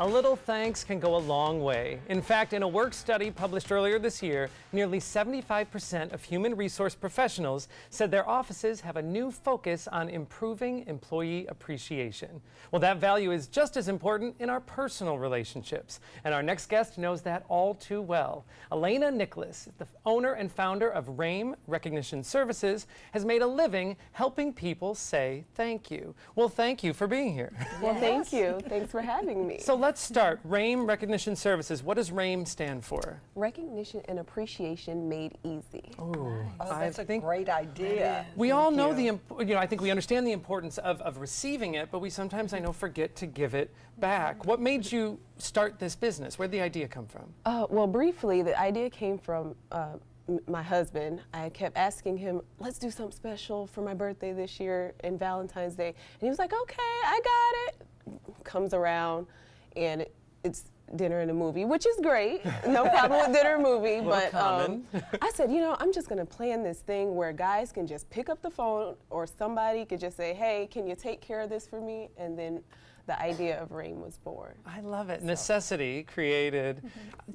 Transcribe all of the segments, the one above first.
A little thanks can go a long way. In fact, in a work study published earlier this year, nearly 75% of human resource professionals said their offices have a new focus on improving employee appreciation. Well, that value is just as important in our personal relationships. And our next guest knows that all too well. Elena Nicholas, the owner and founder of RAIM Recognition Services, has made a living helping people say thank you. Well, thank you for being here. Well, thank you. Thanks for having me. So let's start. RAIM Recognition Services. What does RAIM stand for? Recognition and appreciation made easy. Ooh, That's a great idea. we all know I think we understand the importance of receiving it, but we sometimes, I know, forget to give it back. What made you start this business? Where'd the idea come from? Well, briefly, the idea came from my husband. I kept asking him, let's do something special for my birthday this year and Valentine's Day. And he was like, okay, I got it. Comes around and it's dinner and a movie, which is great. No problem with dinner and movie. But I said, I'm just going to plan this thing where guys can just pick up the phone or somebody could just say, hey, can you take care of this for me? And then the idea of RAIM was born. I love it. Necessity created.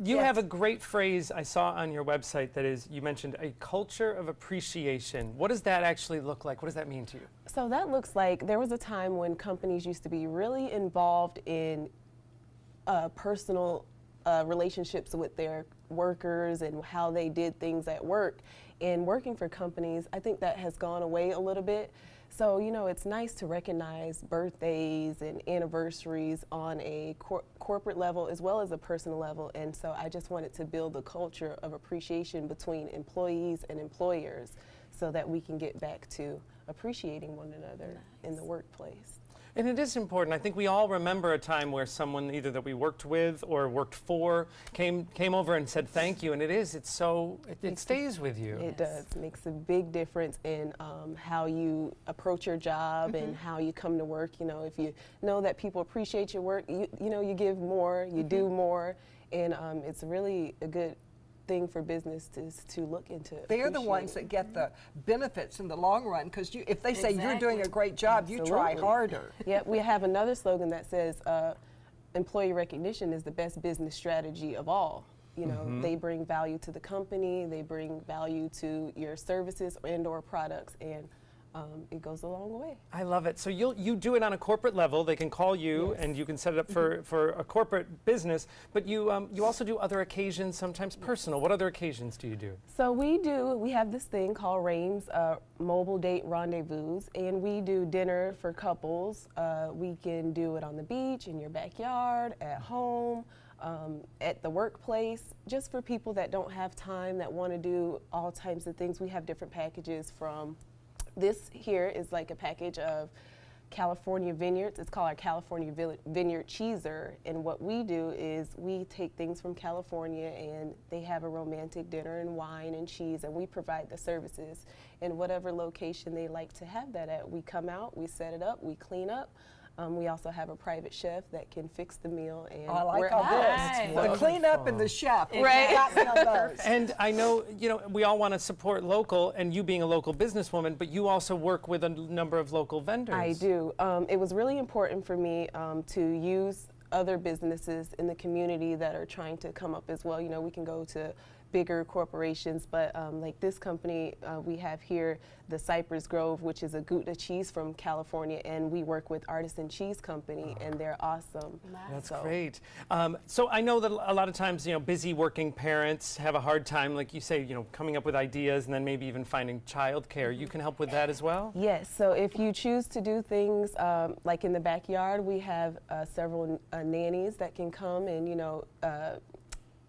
You have a great phrase I saw on your website that is, you mentioned a culture of appreciation. What does that actually look like? What does that mean to you? So that looks like there was a time when companies used to be really involved in personal relationships with their workers and how they did things at work. And working for companies, I think that has gone away a little bit. So, it's nice to recognize birthdays and anniversaries on a corporate level as well as a personal level. And so I just wanted to build a culture of appreciation between employees and employers so that we can get back to appreciating one another in the workplace. And it is important. I think we all remember a time where someone either that we worked with or worked for came over and said thank you, and it stays with you. It does. Makes a big difference in how you approach your job and how you come to work. If you know that people appreciate your work, you give more, you do more, and it's really a good thing for business to look into. They're the ones that get the benefits in the long run, because if they say you're doing a great job, you try harder. Yeah, we have another slogan that says employee recognition is the best business strategy of all. They bring value to the company, they bring value to your services and or products, and it goes a long way. I love it. So you do it on a corporate level. They can call you, and you can set it up for a corporate business. But you also do other occasions, sometimes personal. What other occasions do you do? So we have this thing called RAIM's Mobile Date Rendezvous, and we do dinner for couples. We can do it on the beach, in your backyard, at home, at the workplace, just for people that don't have time, that want to do all types of things. We have different packages from. This here is like a package of California vineyards. It's called our California Vineyard Cheeser. And what we do is we take things from California and they have a romantic dinner and wine and cheese, and we provide the services in whatever location they like to have that at. We come out, we set it up, we clean up. We also have a private chef that can fix the meal. And I like all this. The cleanup and the chef. Right. And I know, we all want to support local, and you being a local businesswoman, but you also work with a number of local vendors. I do. It was really important for me to use other businesses in the community that are trying to come up as well. We can go to bigger corporations, but like this company we have here, the Cypress Grove, which is a Gouda cheese from California, and we work with Artisan Cheese Company, and they're awesome. That's great. So I know that a lot of times, busy working parents have a hard time, like you say, coming up with ideas and then maybe even finding childcare. You can help with that as well? Yes, so if you choose to do things like in the backyard, we have several nannies that can come and,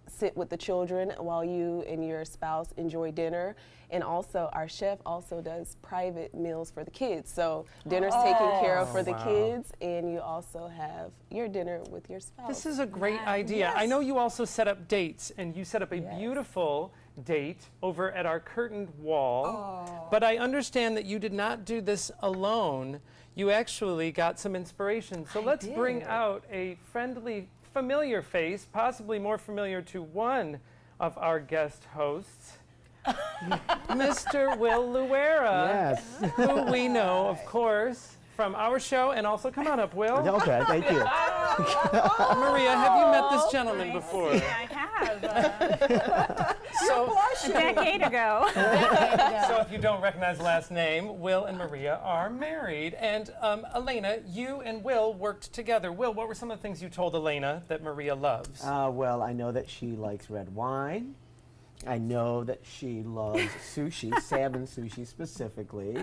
sit with the children while you and your spouse enjoy dinner. And also our chef also does private meals for the kids. So dinner's taken care of for the kids, and you also have your dinner with your spouse. This is a great idea. I know you also set up dates, and you set up a beautiful date over at our curtained wall. But I understand that you did not do this alone. You actually got some inspiration. So let's bring out a friendly, familiar face, possibly more familiar to one of our guest hosts, Mr. Will Luera, who we know, of course, from our show, and also, come on up, Will. Okay, thank you. Maria, have you met this gentleman before? I have. So, A decade ago. so if you don't recognize the last name, Will and Maria are married. And Elena, you and Will worked together. Will, what were some of the things you told Elena that Maria loves? Well, I know that she likes red wine. I know that she loves sushi, salmon sushi specifically.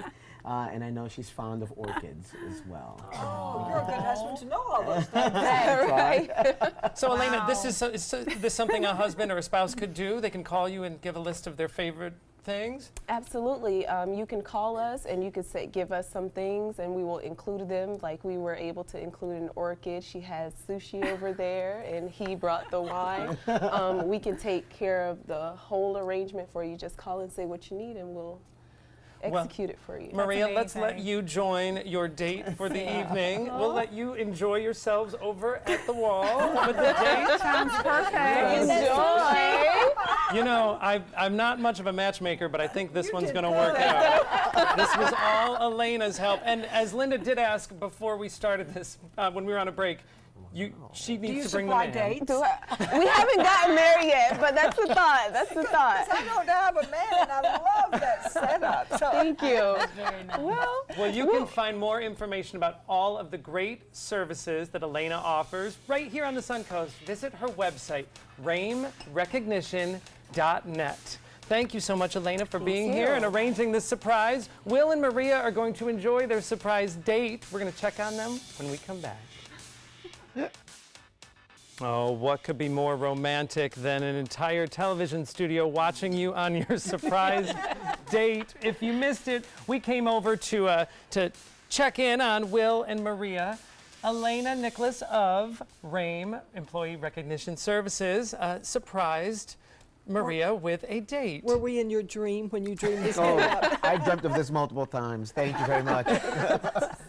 And I know she's fond of orchids as well. Oh, you're a good husband to know all those things. Right. So Elena, this is this something a husband or a spouse could do? They can call you and give a list of their favorite things? Absolutely. You can call us and you can give us some things and we will include them. Like we were able to include an orchid. She has sushi over there and he brought the wine. We can take care of the whole arrangement for you. Just call and say what you need and we'll execute it for you. Maria, let's let you join your date for the evening. We'll let you enjoy yourselves over at the wall with the date. Sounds perfect. Enjoy. You know, I'm not much of a matchmaker, but I think this one's going to work out. This was all Elena's help. And as Linda did ask before we started this, when we were on a break, she needs to bring the man. dates? We haven't gotten there yet, but that's the thought. That's the thought. I don't have a man, and I love that setup. So Thank you. Very nice. Well, you can find more information about all of the great services that Elena offers right here on the Suncoast. Visit her website, ramerecognition.net. Thank you so much, Elena, for being here and arranging this surprise. Will and Maria are going to enjoy their surprise date. We're going to check on them when we come back. Oh, what could be more romantic than an entire television studio watching you on your surprise date? If you missed it, we came over to check in on Will and Maria. Elena Nicholas of RAME, Employee Recognition Services, surprised Maria with a date. were we in your dream when you dreamed this Oh, up? I dreamt of this multiple times. Thank you very much. But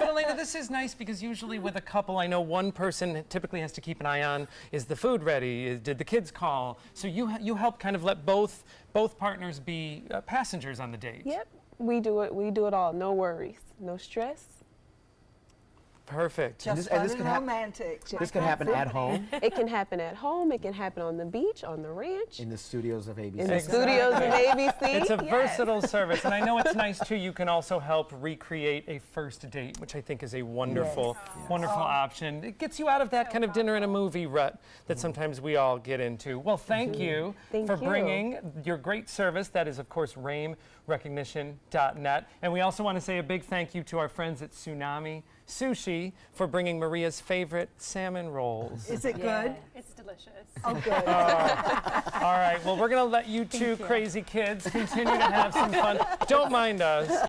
Elena, this is nice because usually with a couple, I know one person typically has to keep an eye on, is the food ready? Did the kids call? So you help kind of let both partners be passengers on the date. Yep. We do it. We do it all. No worries. No stress. Perfect. Just this fun can and hap- romantic. This can happen at home, It can happen at home. It can happen on the beach, on the ranch, in the studios of ABC. in the Exactly. studios of ABC. It's a Yes. versatile service, and I know it's nice too. You can also help recreate a first date, which I think is a wonderful, wonderful option. It gets you out of that kind of dinner and a movie rut that sometimes we all get into. Well, thank you Thank for you. bringing your great service. That is, of course, ramerecognition.net. And we also want to say a big thank you to our friends at Tsunami Sushi for bringing Maria's favorite salmon rolls. Is it good? It's delicious. Oh, good. All right, well, we're going to let you two crazy kids continue to have some fun. Don't mind us.